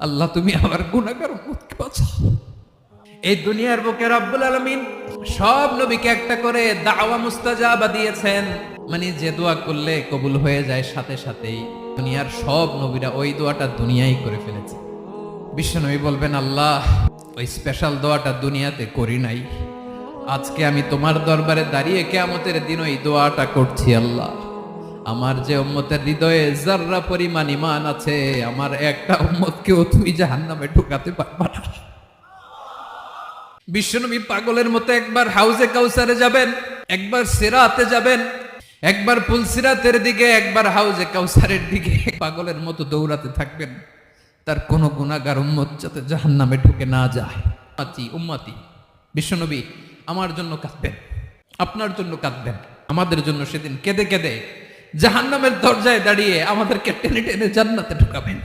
আল্লাহ তুমি আমার গুনাহগার উম্মতকে বাঁচাও। এই দুনিয়ার বুকে রব্বুল আলামিন সব নবীকে একটা করে দাওয়া মুস্তাজাবা দিয়েছেন, মানে যে দোয়া করলে কবুল হয়ে যায় সাথে সাথেই। দুনিয়ার সব নবীরা ওই দোয়াটা দুনিয়ায় করে ফেলেছে। বিশ্বনবী বলবেন, আল্লাহ ওই স্পেশাল দোয়াটা দুনিয়াতে করি নাই, আজকে আমি তোমার দরবারে দাঁড়িয়ে কিয়ামতের দিন ওই দোয়াটা করছি। আল্লাহ আমার যে উম্মতের হৃদয়ে যাররা পরিমাণ ঈমান আছে, আমার একটা উম্মতকেও তুমি জাহান্নামে ঢুকাতে পারবা না। বিশ্বনবী পাগলের মতো একবার হাউজে কাউসারে যাবেন, একবার সিরাতে যাবেন, একবার পুলসিরাতের দিকে, একবার হাউজে কাউসারের দিকে পাগলের মতো দৌড়াতে থাকবেন, তার কোনো গুনাহগার উম্মত যাতে জাহান্নামে ঢুকে না যায়। উম্মতি বিশ্বনবী আমার জন্য কাঁদবেন, আপনার জন্য কাঁদবেন, আমাদের জন্য সেদিন কেঁদে কেঁদে জাহান্নামের দরজায় দাঁড়িয়ে আমাদেরকে টেনে টেনে জান্নাতে ঢুকাবেন।